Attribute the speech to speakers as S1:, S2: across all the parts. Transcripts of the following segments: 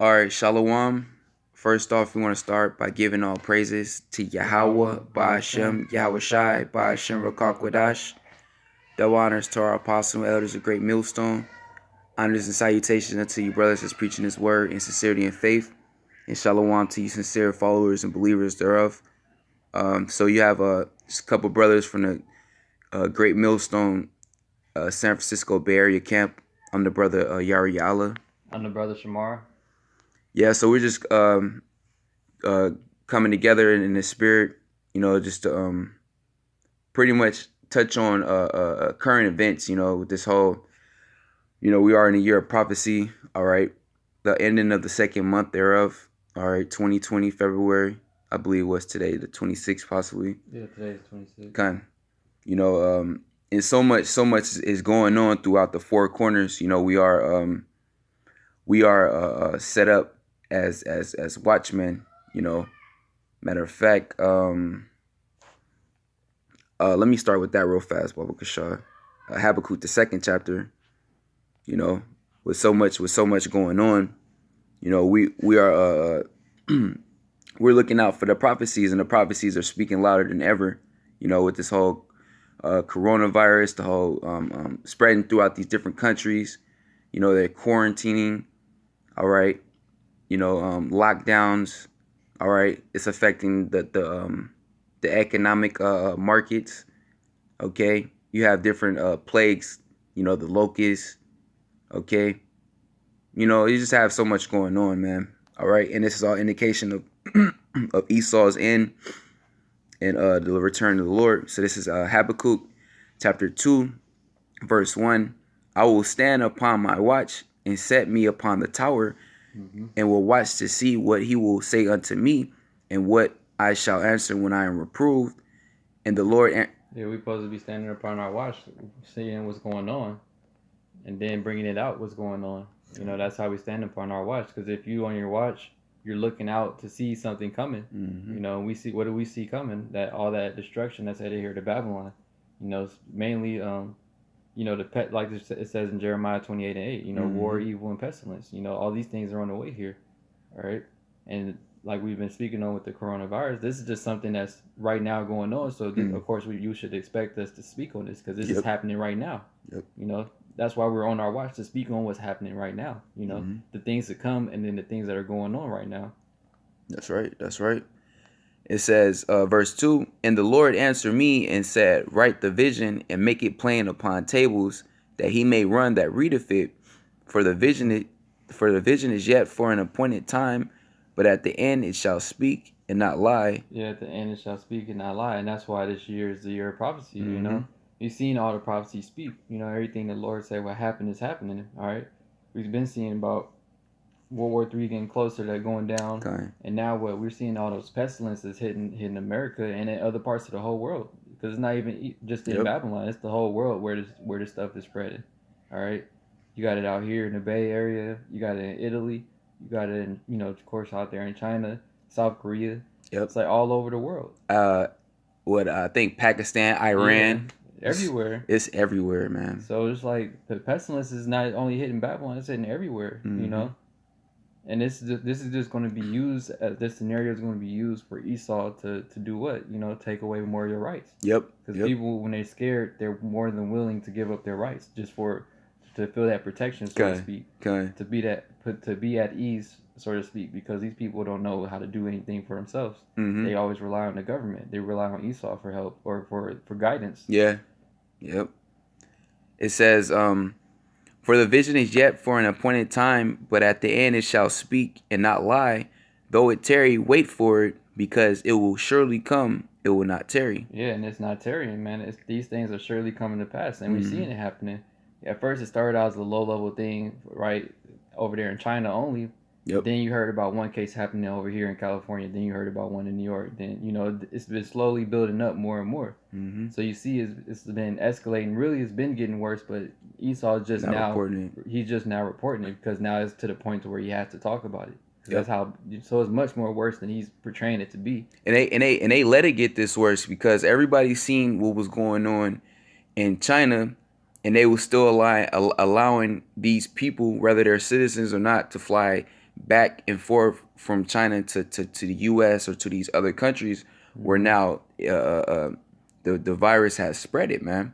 S1: All right, Shalom. First off, we want to start by giving all praises to Yahweh, Ba'ashem, Yahweh Shai, Ba'ashem Rakakwadash. Double honors to our apostle and elders of Great Millstone. Honors and salutations unto you brothers that's preaching his word in sincerity and faith. And Shalom to you sincere followers and believers thereof. So you have just a couple brothers from the Great Millstone, San Francisco Bay Area camp. I'm the brother Yari Allah.
S2: I'm the brother Shamar.
S1: Yeah, so we're just coming together in the spirit, just to pretty much touch on current events, with this whole, we are in a year of prophecy, all right, the ending of the second month thereof, all right, 2020 February, I believe was today, the 26th possibly.
S2: Yeah, today's 26th.
S1: Kind, and so much is going on throughout the four corners. We are set up as watchmen, Matter of fact, let me start with that real fast, Baba Kashar. Habakkuk, the second chapter, with so much going on, we are we're looking out for the prophecies, and the prophecies are speaking louder than ever, with this whole coronavirus, the whole spreading throughout these different countries, they're quarantining, all right, lockdowns, all right, it's affecting the economic markets. Okay, you have different plagues, the locusts. Okay, you just have so much going on, man. All right, and this is all indication of of Esau's end and the return of the Lord. So this is Habakkuk chapter 2, verse 1. I will stand upon my watch and set me upon the tower, and will watch to see what he will say unto me, and what I shall answer when I am reproved. And the Lord...
S2: Yeah, we're supposed to be standing upon our watch, seeing what's going on, and then bringing it out what's going on. That's how we stand upon our watch. Because if you on your watch, you're looking out to see something coming.
S1: Mm-hmm.
S2: We see, what do we see coming? That all that destruction that's headed here to Babylon. Mainly the pet, like it says in Jeremiah 28:8, war, evil, and pestilence. All these things are on the way here. All right. And like we've been speaking on with the coronavirus, this is just something that's right now going on. So of course you should expect us to speak on this, because this is happening right now. That's why we're on our watch, to speak on what's happening right now. The things to come, and then the things that are going on right now.
S1: That's right. It says, verse 2, and the Lord answered me and said, write the vision and make it plain upon tables, that he may run that readeth it. For the vision is yet for an appointed time, but at the end it shall speak and not lie.
S2: Yeah, at the end it shall speak and not lie. And that's why this year is the year of prophecy. You've seen all the prophecies speak. Everything the Lord said will happen is happening. All right. We've been seeing about World War III getting closer to going down.
S1: Okay.
S2: And now what we're seeing, all those pestilences hitting America and in other parts of the whole world. Because it's not even just in Babylon. It's the whole world where this stuff is spreading. All right. You got it out here in the Bay Area. You got it in Italy. You got it in, of course, out there in China, South Korea. It's like all over the world.
S1: I think Pakistan, Iran.
S2: Yeah, everywhere.
S1: It's everywhere, man.
S2: So it's like the pestilence is not only hitting Babylon, it's hitting everywhere, And this is just going to be used, this scenario is going to be used for Esau to do what? Take away more of your rights.
S1: Yep.
S2: Because people, when they're scared, they're more than willing to give up their rights just to feel that protection, so to speak. To be at ease, so to speak, because these people don't know how to do anything for themselves. They always rely on the government. They rely on Esau for help or for guidance.
S1: Yeah. Yep. It says, for the vision is yet for an appointed time, but at the end it shall speak and not lie. Though it tarry, wait for it, because it will surely come. It will not tarry.
S2: Yeah, and it's not tarrying, man. These things are surely coming to pass, and we've seen it happening. At first, it started out as a low-level thing, right, over there in China only.
S1: Yep.
S2: Then you heard about one case happening over here in California. Then you heard about one in New York. Then, it's been slowly building up more and more. So you see it's been escalating. Really, it's been getting worse, but Esau is just he's just now reporting it, because now it's to the point to where he has to talk about it. That's how. So it's much more worse than he's portraying it to be.
S1: And they let it get this worse, because everybody's seen what was going on in China, and they were still allowing these people, whether they're citizens or not, to fly back and forth from China to the U.S. or to these other countries, where
S2: Mm-hmm.
S1: now the virus has spread it, man.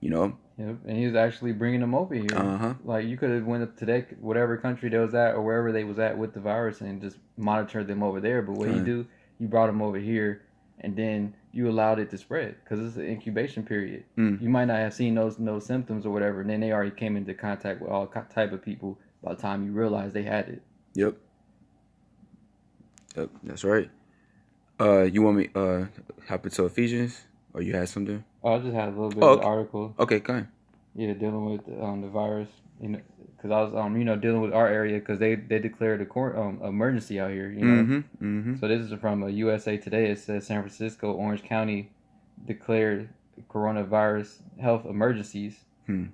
S1: You know.
S2: Yep, and he was actually bringing them over here.
S1: Uh-huh.
S2: Like you could have went up to that whatever country they was at or wherever they was at with the virus and just monitored them over there. But what he
S1: Con.
S2: do, he brought them over here, and then you allowed it to spread because it's an incubation period.
S1: Mm.
S2: You might not have seen those no symptoms or whatever, and then they already came into contact with all type of people by the time you realized they had it.
S1: Yep. Yep. That's right. You want me hop into Ephesians, or you had something?
S2: Oh, I just had a little bit
S1: Oh,
S2: of the
S1: okay.
S2: article.
S1: Okay, kind.
S2: Yeah, dealing with the virus, because I was dealing with our area because they declared a emergency out here,
S1: Mm-hmm. Mm-hmm.
S2: So this is from USA Today. It says San Francisco, Orange County declared coronavirus health emergencies.
S1: Hmm.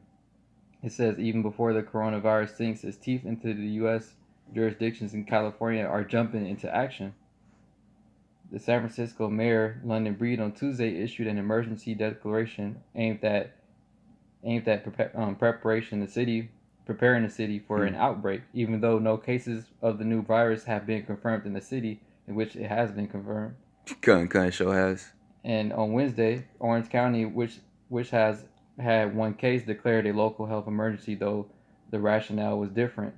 S2: It says even before the coronavirus sinks its teeth into the U.S., jurisdictions in California are jumping into action. The San Francisco mayor, London Breed, on Tuesday issued an emergency declaration aimed at preparing the city for
S1: Hmm.
S2: an outbreak, even though no cases of the new virus have been confirmed in the city in which it has been confirmed.
S1: Kind show has.
S2: And on Wednesday, Orange County, which has had one case, declared a local health emergency, though the rationale was different.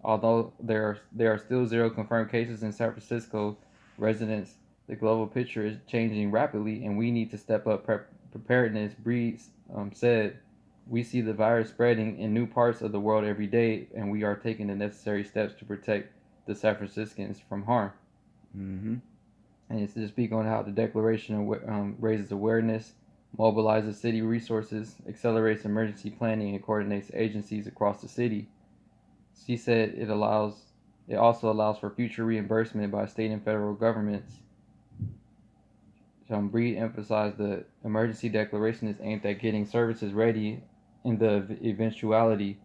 S2: Although there are still zero confirmed cases in San Francisco residents, the global picture is changing rapidly, and we need to step up preparedness. Breed said, "We see the virus spreading in new parts of the world every day, and we are taking the necessary steps to protect the San Franciscans from harm."
S1: Mm-hmm.
S2: And it's to speak on how the declaration raises awareness, mobilizes city resources, accelerates emergency planning, and coordinates agencies across the city. She said it also allows for future reimbursement by state and federal governments. Breed emphasized the emergency declaration is aimed at getting services ready in the eventuality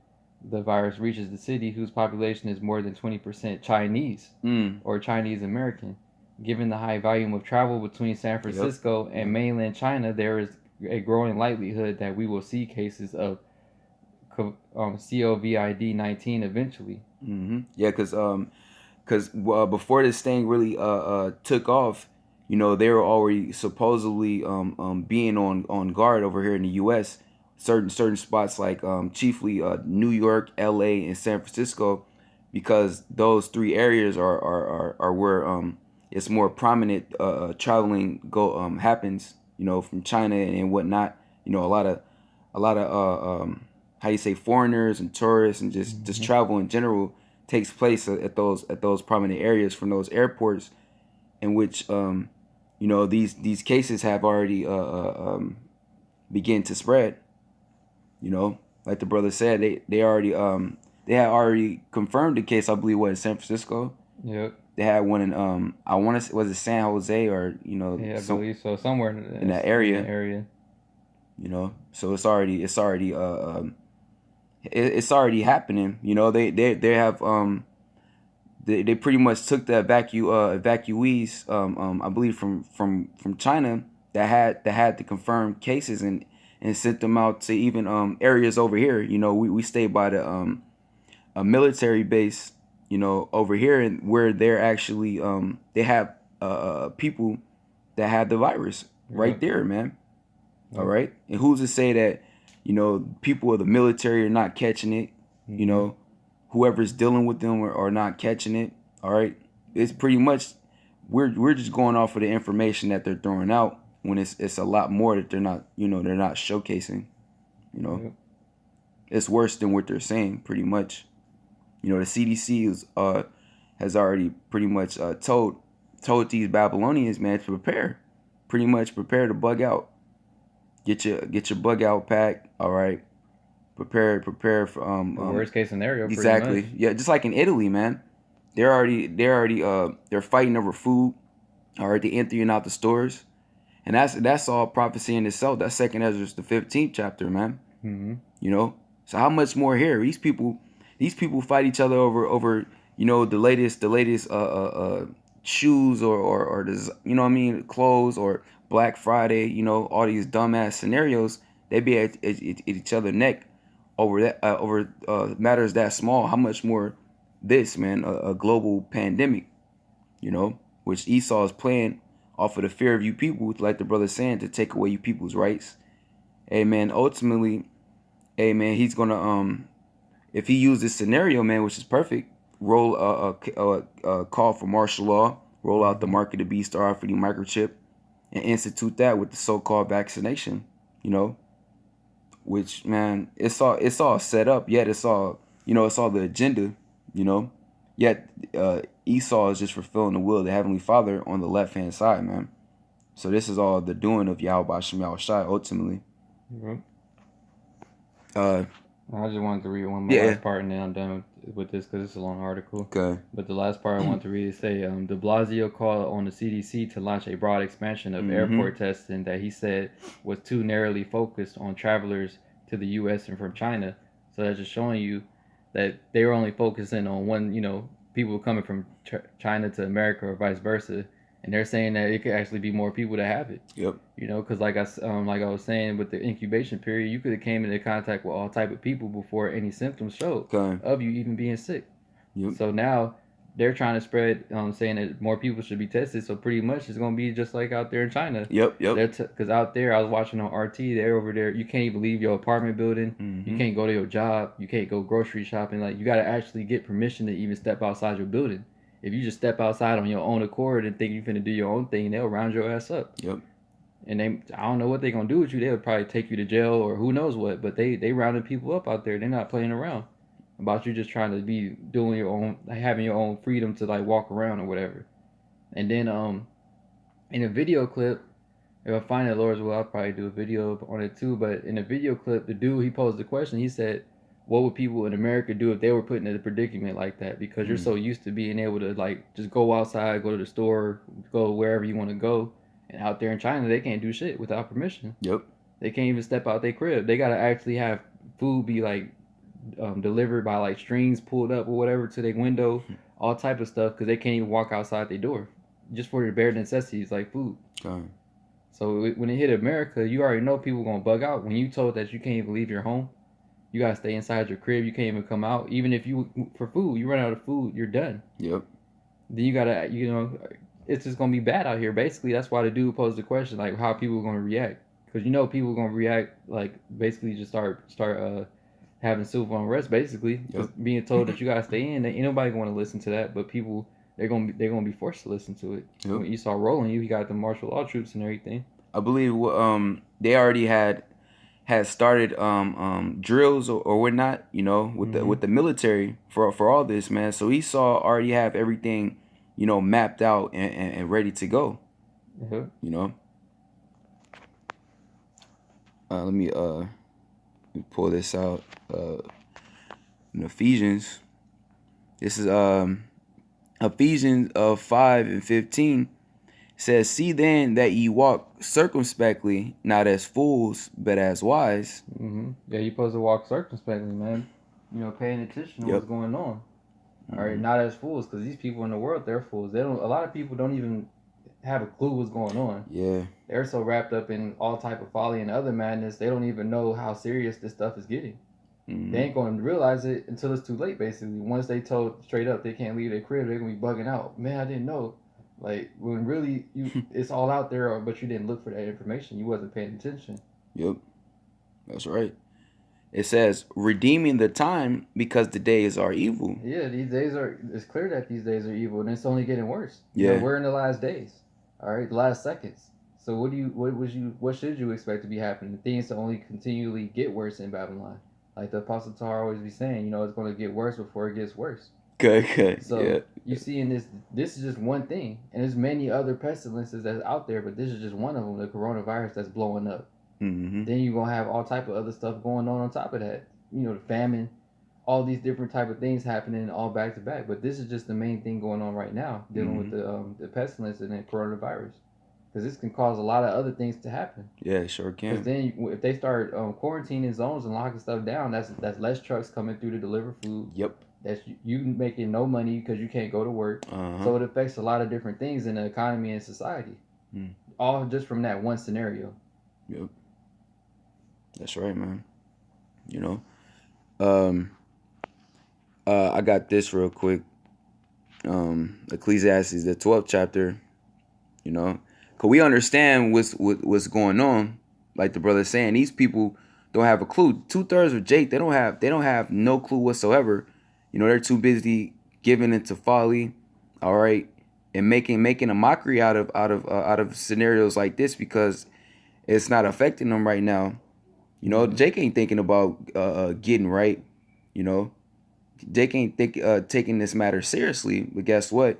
S2: the virus reaches the city, whose population is more than 20% Chinese
S1: Mm.
S2: or Chinese American. Given the high volume of travel between San
S1: Yep.
S2: Francisco and
S1: Yep.
S2: mainland China, there is a growing likelihood that we will see cases of COVID-19 eventually.
S1: Mm-hmm. Yeah, cause before this thing really took off, they were already supposedly being on guard over here in the U.S. Certain spots like chiefly New York, L.A., and San Francisco, because those three areas are where it's more prominent traveling go happens. From China and whatnot. A lot of how you say foreigners and tourists and just
S2: Mm-hmm.
S1: travel in general takes place at those prominent areas from those airports, in which these cases have already begin to spread. Like the brother said, they had already confirmed the case. I believe in San Francisco.
S2: Yep.
S1: They had one in I want to, was it San Jose, or
S2: Yeah, I
S1: some
S2: believe so. Somewhere
S1: in that
S2: in the
S1: area.
S2: area.
S1: So it's already happening. They have they pretty much took the evacuees, I believe from China, that had the confirmed cases, and sent them out to even areas over here. We stay by the a military base, over here, and where they're actually they have people that have the virus right
S2: Yep.
S1: there, man. All
S2: Yep.
S1: right, and who's to say that people of the military are not catching it? You
S2: Mm-hmm.
S1: know, whoever's dealing with them are not catching it. All right, it's pretty much we're just going off of the information that they're throwing out, when it's a lot more that they're not showcasing. You know,
S2: Yep.
S1: it's worse than what they're saying. Pretty much, the CDC has already pretty much told these Babylonians, man, to prepare, pretty much prepare to bug out. Get your bug out pack. All right, prepare for
S2: The worst case scenario, pretty much.
S1: exactly, yeah, just like in Italy, man. They're fighting over food. All right, they're emptying out the stores, and that's all prophecy in itself. That's Second Ezra, the 15th chapter, man.
S2: Mm-hmm.
S1: So how much more here? These people fight each other over the latest shoes, or what I mean, clothes, or Black Friday. All these dumbass scenarios. They be at each other neck over matters that small. How much more this, man, a global pandemic, you know, which Esau is playing off of the fear of you people, like the brother saying, to take away you people's rights. Amen. Ultimately, amen, he's gonna if he used this scenario, man, which is perfect, roll a call for martial law, roll out the mark of the beast RFID microchip, and institute that with the so-called vaccination, you know, which, man, it's all set up. Yet it's all, it's all the agenda, you know. Yet Esau is just fulfilling the will of the Heavenly Father on the left hand side, man. So this is all the doing of Yahweh Shem Yahushai ultimately.
S2: Mm-hmm.
S1: I
S2: just wanted to read one more last part, and then I'm done with this because it's a long article.
S1: Okay.
S2: But the last part I want to read is say, de Blasio called on the CDC to launch a broad expansion of airport testing that he said was too narrowly focused on travelers to the U.S. and from China. So that's just showing you that they were only focusing on one, people coming from China to America or vice versa. And they're saying that it could actually be more people that have it.
S1: Yep.
S2: Because like I was saying, with the incubation period, you could have came into contact with all type of people before any symptoms showed of you even being sick.
S1: Yep.
S2: So now they're trying to spread, saying that more people should be tested. So pretty much it's gonna be just like out there in China.
S1: Yep.
S2: Because out there, I was watching on RT. They're over there. You can't even leave your apartment building. You can't go to your job. You can't go grocery shopping. Like, you gotta actually get permission to even step outside your building. If you just step outside on your own accord and think you're finna do your own thing, they'll round your ass up.
S1: Yep.
S2: And I don't know what they're gonna do with you. They'll probably take you to jail or who knows what. But they rounding people up out there. They're not playing around about you just trying to be doing your own, having your own freedom to like walk around or whatever. And then in a video clip, if I find it, Lord's will, I'll probably do a video on it too. But in a video clip, the dude, he posed the question. He said, what would people in America do if they were put in a predicament like that? Because you're so used to being able to like just go outside, go to the store, go wherever you want to go. And out there in China, they can't do shit without permission.
S1: Yep.
S2: They can't even step out their crib. They gotta actually have food be like delivered by like strings pulled up or whatever to their window, all type of stuff, because they can't even walk outside their door just for the bare necessities like food.
S1: Okay.
S2: So when it hit America, you already know people gonna bug out. When you told that you can't even leave your home, you gotta stay inside your crib. You can't even come out. Even if for food, you run out of food, you're done.
S1: Yep.
S2: Then you gotta, it's just gonna be bad out here. Basically, that's why the dude posed the question, like, how people are gonna react, because people are gonna react like basically just start having civil unrest, basically. Yep. Being told that you gotta stay in. Ain't nobody gonna listen to that, but people, they're gonna be forced to listen to it. Yep. When Esau rolling you, he got the martial law troops and everything.
S1: I believe they already had started drills or whatnot, with the military for all this, man. So Esau already have everything, mapped out and ready to go.
S2: Mm-hmm.
S1: Let me pull this out. In Ephesians. This is Ephesians 5:15. Says, see then that ye walk circumspectly, not as fools, but as wise.
S2: Mm-hmm. Yeah, you're supposed to walk circumspectly, man. Paying attention to what's going on. All right, not as fools, because these people in the world, they're fools. They don't. A lot of people don't even have a clue what's going on.
S1: Yeah. They're
S2: so wrapped up in all type of folly and other madness, they don't even know how serious this stuff is getting. They ain't going to realize it until it's too late, basically. Once they told straight up they can't leave their crib, they're going to be bugging out. Man, I didn't know. Like, when really it's all out there, but you didn't look for that information. You wasn't paying attention.
S1: Yep. That's right. It says, redeeming the time because the days are evil.
S2: Yeah, it's clear that these days are evil, and it's only getting worse.
S1: Yeah.
S2: We're in the last days. All right, the last seconds. So what should you expect to be happening? Things to only continually get worse in Babylon. Like the Apostle Tar always be saying, it's going to get worse before it gets worse.
S1: Good.
S2: So
S1: yeah.
S2: You see in this is just one thing. And there's many other pestilences that's out there, but this is just one of them, the coronavirus that's blowing up.
S1: Mm-hmm.
S2: Then you're going to have all type of other stuff going on top of that. The famine, all these different type of things happening all back to back. But this is just the main thing going on right now, dealing with the pestilence and the coronavirus. Because this can cause a lot of other things to happen.
S1: Yeah, it sure can.
S2: Because then if they start quarantining zones and locking stuff down, that's less trucks coming through to deliver food.
S1: Yep.
S2: That's you making no money because you can't go to work.
S1: Uh-huh.
S2: So it affects a lot of different things in the economy and society. All just from that one scenario.
S1: Yep. That's right, man. I got this real quick. Ecclesiastes, the 12th chapter. You know, cause we understand what's going on. Like the brother saying, these people don't have a clue. 2/3 of Jake, they don't have no clue whatsoever. You know, they're too busy giving into folly, all right, and making a mockery out of scenarios like this because it's not affecting them right now. You know,
S2: Mm-hmm.
S1: Jake ain't thinking about getting right. You know, Jake ain't taking this matter seriously. But guess what?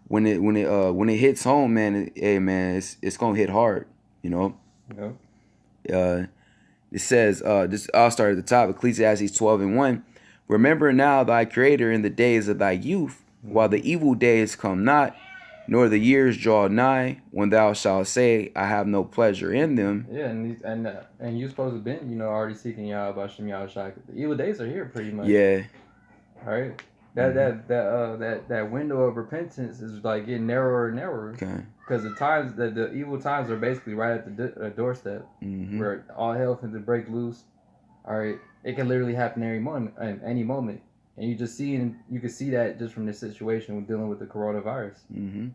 S1: When it hits home, man, hey man, it's gonna hit hard. You know,
S2: Yep.
S1: uh, it says this. I'll start at the top. Ecclesiastes 12:1. Remember now thy Creator in the days of thy youth, while
S2: Mm-hmm.
S1: the evil days come not, nor the years draw nigh, when thou shalt say, I have no pleasure in them.
S2: Yeah, and you supposed to been already seeking Yahweh Shem Yahweh Shai. The evil days are here pretty much.
S1: Yeah.
S2: All right.
S1: Mm-hmm.
S2: That window of repentance is like getting narrower and narrower
S1: Okay.
S2: because the evil times are basically right at the doorstep
S1: Mm-hmm.
S2: where all hell can break loose. All right, it can literally happen any moment, and you can see that just from this situation with dealing with the coronavirus.
S1: Mm-hmm.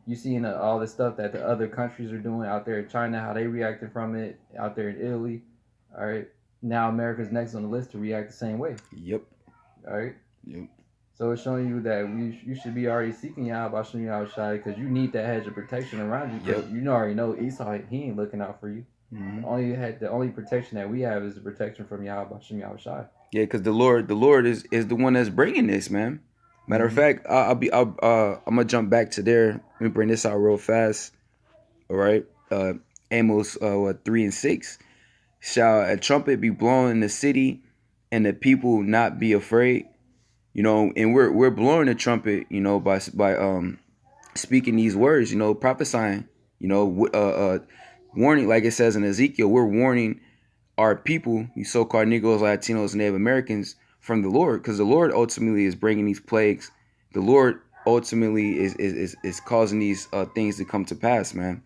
S2: You seeing all the stuff that the other countries are doing out there in China, how they reacted from it out there in Italy. All right, now America's next on the list to react the same way.
S1: Yep.
S2: All right.
S1: Yep.
S2: So it's showing you that you should be already seeking Yahweh Shem Yahweh Shai because you need that hedge of protection around you because
S1: Yep.
S2: you already know Esau, he ain't looking out for you.
S1: Mm-hmm.
S2: The only protection that we have is the protection from Yahweh Shem Yahweh Shai.
S1: Yeah, because the Lord is the one that's bringing this, man. Matter of
S2: Mm-hmm.
S1: fact, I'm gonna jump back to there. Let me bring this out real fast. All right. Amos 3:6. Shall a trumpet be blown in the city, and the people not be afraid? You know, and we're blowing the trumpet, you know, by speaking these words, you know, prophesying, you know, warning, like it says in Ezekiel, we're warning our people, these so-called Negroes, Latinos, Native Americans, from the Lord, because the Lord ultimately is bringing these plagues. The Lord ultimately is causing these things to come to pass, man.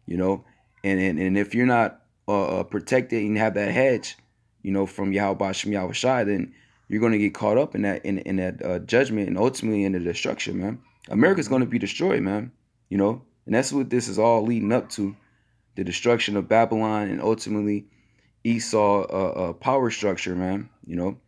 S1: You know, and if you're not protected and have that hedge, you know, from Yahweh Shem Yahweh Shai, then you're going to get caught up in that judgment and ultimately in the destruction, man. America's
S2: Mm-hmm.
S1: going to be destroyed, man. You know, and that's what this is all leading up to: the destruction of Babylon and ultimately Esau power structure, man. You know,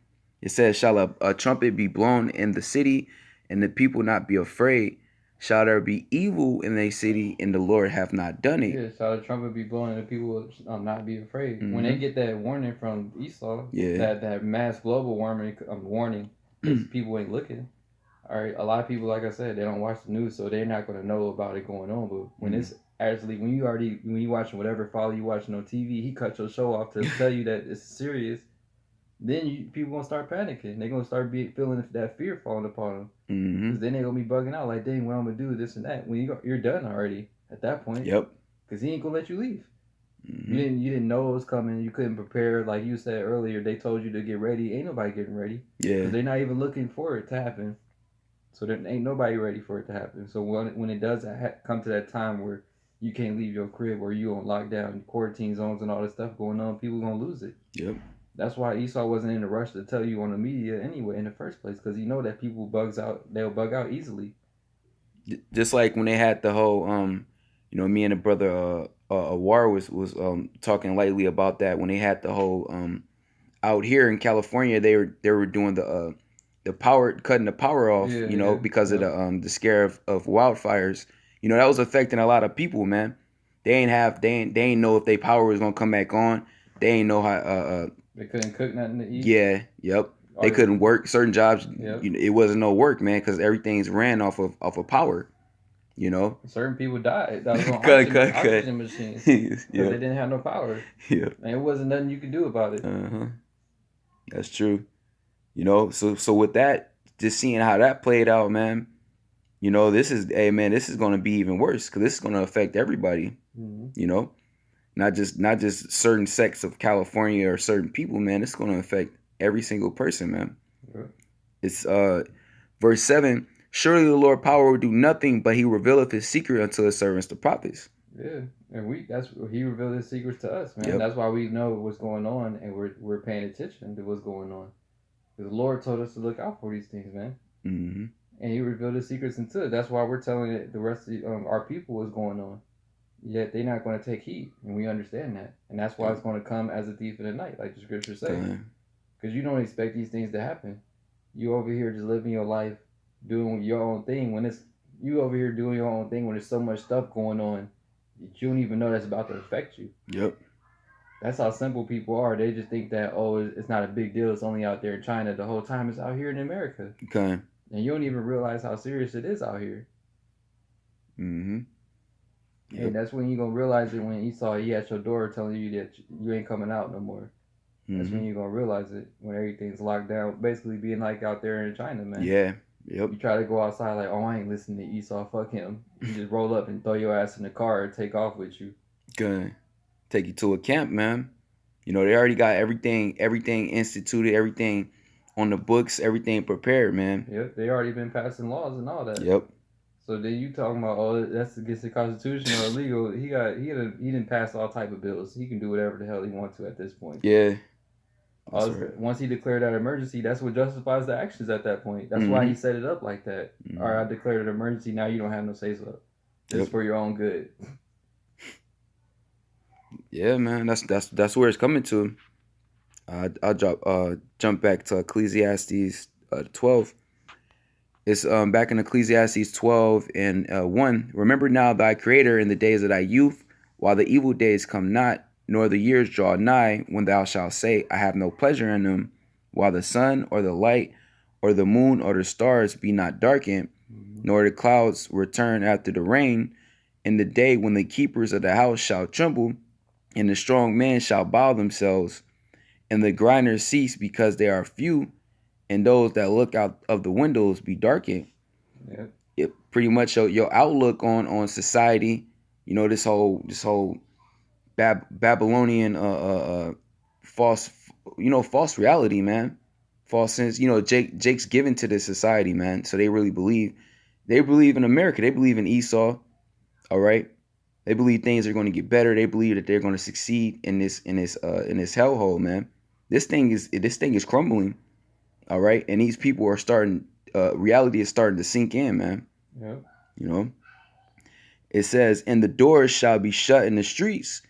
S1: it says, "Shall a trumpet be blown in the city, and the people not be afraid? Shall there be evil in a city, and the Lord have not done it?"
S2: Yeah, so the trumpet be blowing and the people will not be afraid. When they
S1: Mm-hmm.
S2: get that warning from Esau,
S1: Yeah.
S2: that mass global warning, because people ain't looking. All right, a lot of people, like I said, they don't watch the news, so they're not going to know about it going on. But when
S1: Mm-hmm.
S2: it's actually when you watching whatever follow you watching on TV, he cut your show off to tell you that it's serious. Then people gonna start panicking. They're gonna start feeling that fear falling upon them.
S1: Mm-hmm.
S2: Because then they're gonna be bugging out like, dang, what I'm gonna do this and that. When you're done already at that point,
S1: Yep.
S2: because he ain't gonna let you leave.
S1: Mm-hmm.
S2: You didn't know it was coming. You couldn't prepare. Like you said earlier, they told you to get ready. Ain't nobody getting ready
S1: Yeah.
S2: because they're not even looking for it to happen. So there ain't nobody ready for it to happen. So when it does come to that time where you can't leave your crib or you on lockdown, quarantine zones, and all this stuff going on, people gonna lose it.
S1: Yep.
S2: That's why Esau wasn't in a rush to tell you on the media anyway in the first place, because he know that people bugs out. They'll bug out easily.
S1: Just like when they had the whole you know, me and the brother War was talking lightly about that when they had the whole out here in California they were doing the power cutting the power off,
S2: Yeah,
S1: you know,
S2: yeah,
S1: because of
S2: yep.
S1: the scare of wildfires. You know, that was affecting a lot of people, man. They ain't know if their power was gonna come back on. They ain't know how
S2: They couldn't cook nothing to eat.
S1: yeah, yep. They
S2: Or
S1: couldn't work certain jobs.
S2: yep.
S1: You know, it wasn't no work, man, because everything's ran off of power. You know,
S2: Certain people died that was on
S1: cut.
S2: oxygen machines because they
S1: Yep,
S2: didn't have no power,
S1: yep.
S2: and it wasn't nothing you could do about it.
S1: Uh-huh. That's true. You know, so with that, just seeing how that played out, man. You know, hey man, this is gonna be even worse because this is gonna affect everybody.
S2: Mm-hmm.
S1: You know, not just certain sects of California or certain people, man. It's gonna affect every single person, man.
S2: Yep.
S1: It's verse 7. Surely the Lord power will do nothing, but he revealeth his secret unto his servants the prophets.
S2: Yeah, and he revealed his secrets to us, man.
S1: Yep.
S2: That's why we know what's going on, and we're paying attention to what's going on. Because the Lord told us to look out for these things, man.
S1: Mm-hmm.
S2: And He revealed His secrets into it. That's why we're telling it, the rest of our people what's going on. Yet they're not going to take heed, and we understand that. And that's why
S1: Yep.
S2: it's going to come as a thief in the night, like the scriptures say.
S1: Okay.
S2: Because you don't expect these things to happen. You over here just living your life, doing your own thing. When it's you over here doing your own thing, when there's so much stuff going on, you don't even know that's about to affect you.
S1: Yep.
S2: That's how simple people are. They just think that, oh, it's not a big deal. It's only out there in China. The whole time it's out here in America.
S1: Okay.
S2: And you don't even realize how serious it is out here.
S1: Mm-hmm.
S2: And
S1: Yep.
S2: that's when you're going to realize it, when Esau, he at your door telling you that you ain't coming out no more. That's when
S1: Mm-hmm.
S2: you're going to realize it, when everything's locked down. Basically being like out there in China, man.
S1: Yeah. Yep.
S2: You try to go outside like, oh, I ain't listening to Esau, fuck him. You just roll up and throw your ass in the car and take off with you.
S1: Good. Take you to a camp, man. You know, they already got everything instituted, everything on the books, everything prepared, man.
S2: Yep, they already been passing laws and all that.
S1: Yep.
S2: So then you talking about, oh, that's against the Constitution or illegal? He didn't pass all type of bills. He can do whatever the hell he wants to at this point.
S1: Yeah. That's right.
S2: Once he declared that emergency, that's what justifies the actions at that point. That's why he set it up like that.
S1: Mhm.
S2: All right, I declared an emergency. Now you don't have no say so. It's
S1: Yep.
S2: for your own good.
S1: Yeah, man. That's where it's coming to. I'll jump back to Ecclesiastes 12. It's back in Ecclesiastes 12 and 1. Remember now thy creator in the days of thy youth, while the evil days come not, nor the years draw nigh, when thou shalt say, I have no pleasure in them, while the sun or the light or the moon or the stars be not darkened, nor the clouds return after the rain, in the day when the keepers of the house shall tremble, and the strong men shall bow themselves, and the grinders cease because they are few, and those that look out of the windows be darkened.
S2: Yep.
S1: It pretty much your outlook on society, you know, this whole Babylonian false false reality, man. False sense, Jake's given to this society, man. So they really believe in America. They believe in Esau, all right? They believe things are going to get better. They believe that they're going to succeed in this hellhole, man. This thing is crumbling, all right? And these people are starting. Reality is starting to sink in, man.
S2: Yep.
S1: You know. It says, "And the doors shall be shut in the streets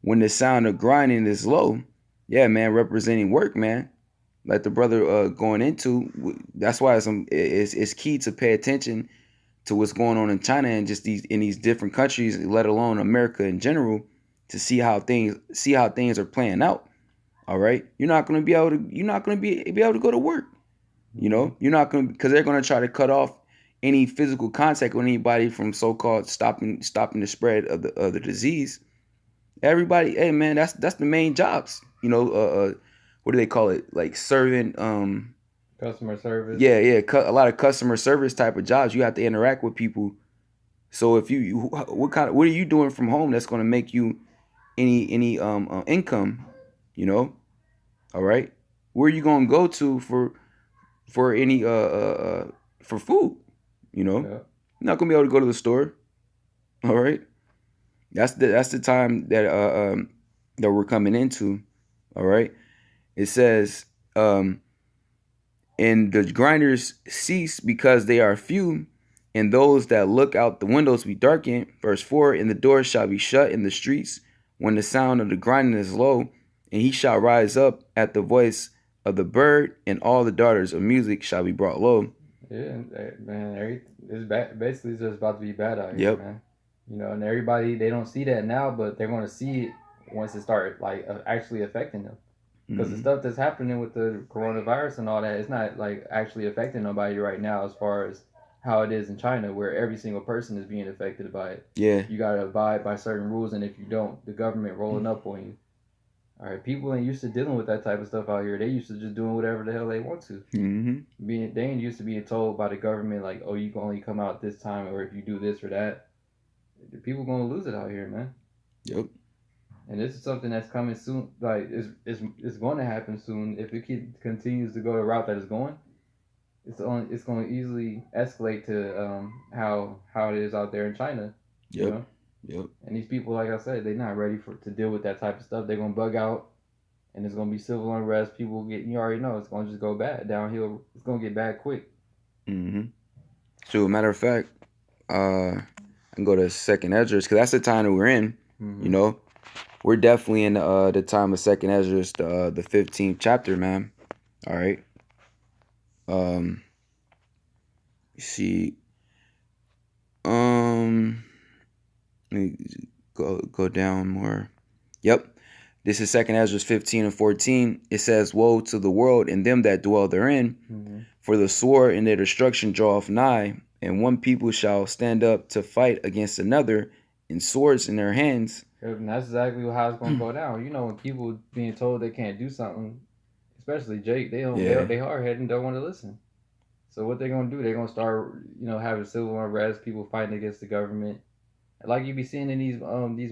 S1: when the sound of grinding is low." Yeah, man, representing work, man. Like the brother going into. That's why it's key to pay attention to what's going on in China and just these different countries, let alone America in general, to see how things are playing out. All right, you're not going to be able to go to work. You know, you're not going to, because they're going to try to cut off any physical contact with anybody from so-called stopping the spread of the disease. Everybody, hey man, that's the main jobs. You know, what do they call it? Like serving
S2: Customer service.
S1: Yeah, a lot of customer service type of jobs. You have to interact with people. So if what are you doing from home that's going to make you any income? You know, all right. Where are you going to go to for any for food? You know,
S2: Yeah.
S1: you're not going to be able to go to the store. All right. That's the time that we're coming into. All right. It says and the grinders cease because they are few, and those that look out the windows be darkened. Verse 4, and the doors shall be shut in the streets when the sound of the grinding is low, and he shall rise up at the voice of the bird, and all the daughters of music shall be brought low.
S2: Yeah, man, basically just about to be bad out here, man. You know, and everybody, they don't see that now, but they're going to see it once it start actually affecting them. Because the stuff that's happening with the coronavirus and all that, it's not like actually affecting nobody right now as far as how it is in China, where every single person is being affected by it.
S1: Yeah.
S2: You got to abide by certain rules, and if you don't, the government rolling up on you. All right, people ain't used to dealing with that type of stuff out here. They used to just doing whatever the hell they want to. They ain't used to being told by the government like, oh, you can only come out this time, or if you do this or that. The people gonna lose it out here, man.
S1: Yep.
S2: And this is something that's coming soon. Like it's going to happen soon. If it continues to go the route that it's going, it's going to easily escalate to how it is out there in China.
S1: Yep.
S2: You know?
S1: Yep.
S2: And these people, like I said, they're not ready to deal with that type of stuff. They're gonna bug out. and it's gonna be civil unrest. People get, you already know, it's gonna just go bad downhill. It's gonna get bad quick.
S1: Mm-hmm. So, matter of fact, I can go to Second Esdras because that's the time that we're in. You
S2: Mm-hmm.
S1: know, we're definitely in the time of Second Esdras, the 15th chapter, man. All right. You see, um, let me go down more. Yep. This is Second Esdras 15 and 14. It says, "Woe to the world and them that dwell therein,
S2: Mm-hmm.
S1: for the sword and their destruction draweth nigh, and one people shall stand up to fight against another, and swords in their hands."
S2: And that's exactly how it's gonna go down. You know, when people being told they can't do something, especially Jake,
S1: Yeah.
S2: they hard headed and don't want to listen. So what they're gonna do? They're gonna start, having civil unrest, people fighting against the government, like you be seeing in these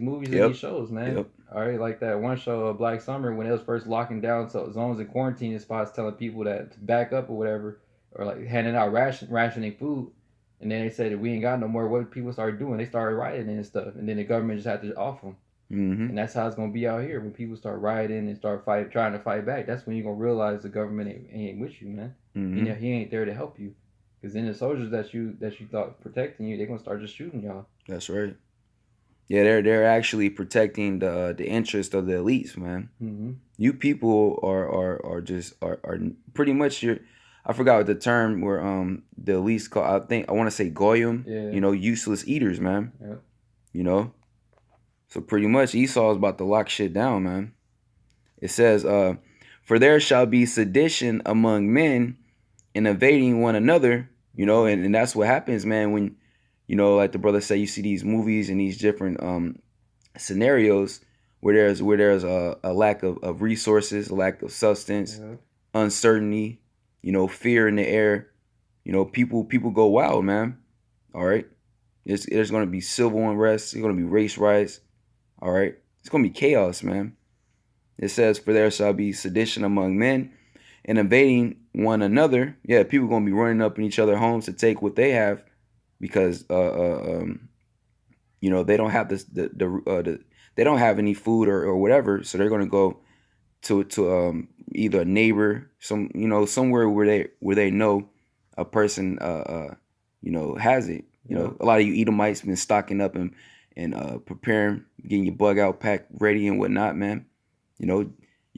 S2: movies and these
S1: Yep.
S2: shows, man.
S1: Yep.
S2: All right, like that one show, Black Summer, when it was first locking down zones and quarantining spots, telling people that to back up or whatever, or like handing out rationing food, and then they said that we ain't got no more. What people started doing? They started rioting and stuff, and then the government just had to off them.
S1: Mm-hmm.
S2: And that's how it's gonna be out here when people start rioting and start trying to fight back. That's when you're gonna realize the government ain't with you, man.
S1: Mm-hmm.
S2: He ain't there to help you. Because then the soldiers that you thought protecting you, they're gonna start just shooting y'all.
S1: That's right. Yeah, they're actually protecting the interest of the elites, man.
S2: Mm-hmm.
S1: You people are just are pretty much your. I forgot what the term where the elites call. I want to say goyim.
S2: Yeah.
S1: You know, useless eaters, man.
S2: Yep.
S1: You know, so pretty much Esau is about to lock shit down, man. It says, "For there shall be sedition among men, and invading one another." You know, and that's what happens, man. When like the brother said, you see these movies and these different scenarios where there's a lack of resources, a lack of substance,
S2: Yep.
S1: uncertainty, fear in the air. People go wild, man. All right, there's gonna be civil unrest. There's gonna be race riots. All right, it's gonna be chaos, man. It says, "For there shall be sedition among men, and invading one another." Yeah, people gonna be running up in each other's homes to take what they have because they don't have they don't have any food or whatever, so they're gonna go to either a neighbor, somewhere where they know a person has it.
S2: Yep.
S1: A lot of you Edomites been stocking up and preparing, getting your bug out pack ready and whatnot, man. You're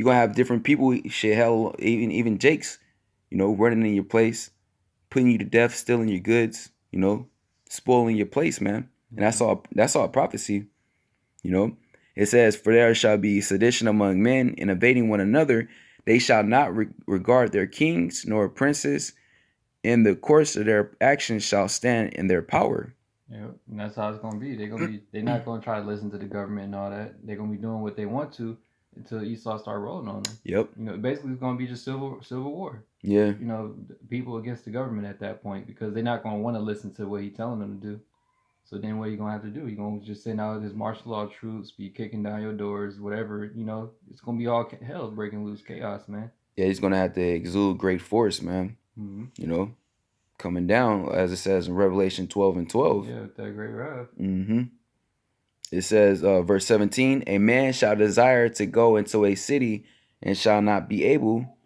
S1: gonna have different people, shit, hell, even Jake's, running in your place, putting you to death, stealing your goods, spoiling your place, man. And that's all prophecy. You know, it says, "For there shall be sedition among men, and invading one another. They shall not regard their kings nor princes. In the course of their actions shall stand in their power."
S2: Yep. And that's how it's gonna be. They're not gonna try to listen to the government and all that. They're gonna be doing what they want to until Esau start rolling on them.
S1: Yep.
S2: Basically it's gonna be just civil war.
S1: Yeah.
S2: People against the government at that point because they're not gonna want to listen to what he's telling them to do. So then what are you gonna have to do? You're gonna just send out his martial law troops, be kicking down your doors, whatever, it's gonna be all hell breaking loose, chaos, man.
S1: Yeah, he's gonna have to exude great force, man.
S2: Mm-hmm.
S1: Coming down, as it says in Revelation 12:12.
S2: Yeah, with that great wrath.
S1: Mm-hmm. It says, verse 17, "A man shall desire to go into a city and shall not be able,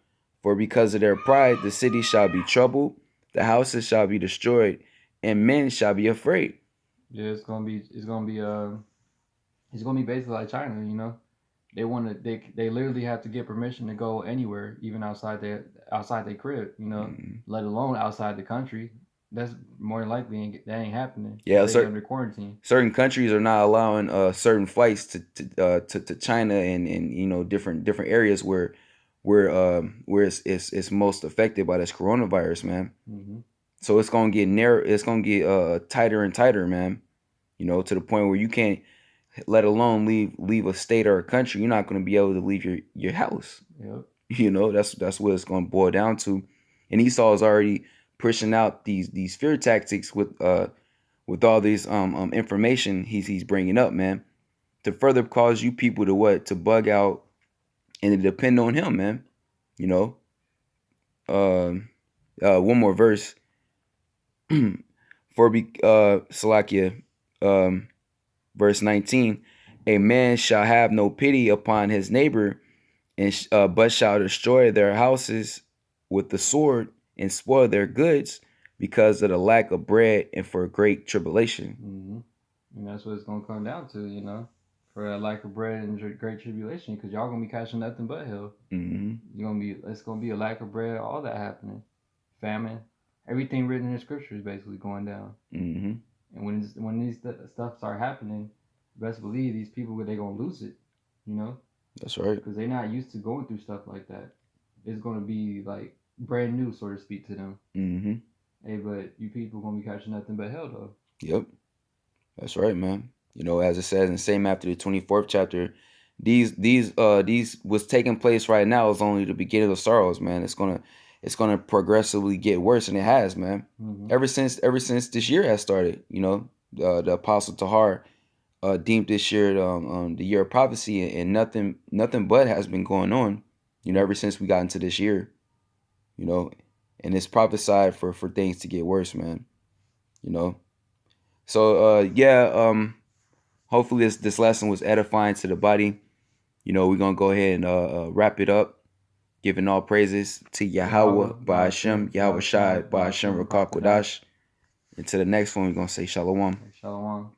S1: for because of their pride the city shall be troubled, the houses shall be destroyed, and men shall be afraid."
S2: Yeah, it's gonna be basically like China. They literally have to get permission to go anywhere, even outside their crib, let alone outside the country. That's more than likely that ain't happening.
S1: Yeah,
S2: They under quarantine.
S1: certain countries are not allowing certain flights to China and different areas where it's most affected by this coronavirus, man.
S2: Mm-hmm.
S1: So it's gonna get narrow. It's gonna get tighter and tighter, man. To the point where you can't, let alone leave a state or a country. You're not gonna be able to leave your house.
S2: Yep.
S1: That's what it's gonna boil down to. And Esau is already pushing out these fear tactics with all these information he's bringing up, man, to further cause you people to bug out and to depend on him, man. One more verse. Salakia, verse 19, "A man shall have no pity upon his neighbor, but shall destroy their houses with the sword and spoil their goods because of the lack of bread and for great tribulation.
S2: Mm-hmm. And that's what it's gonna come down to, you know, for a lack of bread and great tribulation, because y'all gonna be catching nothing but hell.
S1: Mm-hmm.
S2: It's gonna be a lack of bread, all that happening, famine, everything written in the scripture is basically going down.
S1: Mm-hmm.
S2: And when these stuff start happening, best believe these people they gonna lose it, you know.
S1: That's right.
S2: Because they're not used to going through stuff like that. It's gonna be like brand new, so to speak, to them.
S1: Mm-hmm.
S2: Hey, but you people gonna be catching nothing but hell, though.
S1: Yep. That's right, man. You know, as it says in same after the 24th chapter, these what's taking place right now is only the beginning of sorrows, man. It's gonna progressively get worse, and it has, man.
S2: Mm-hmm.
S1: Ever since this year has started, you know, the Apostle Tahar deemed this year the year of prophecy, and nothing but has been going on, you know, ever since we got into this year, you know, and it's prophesied for things to get worse, man. You know, so hopefully this lesson was edifying to the body. You know, we're gonna go ahead and wrap it up, giving all praises to Yahweh, by Hashem, Yahweh Shai, by Hashem Rakak Wadash. Until the next one, we're gonna say Shalom.
S2: Shalom.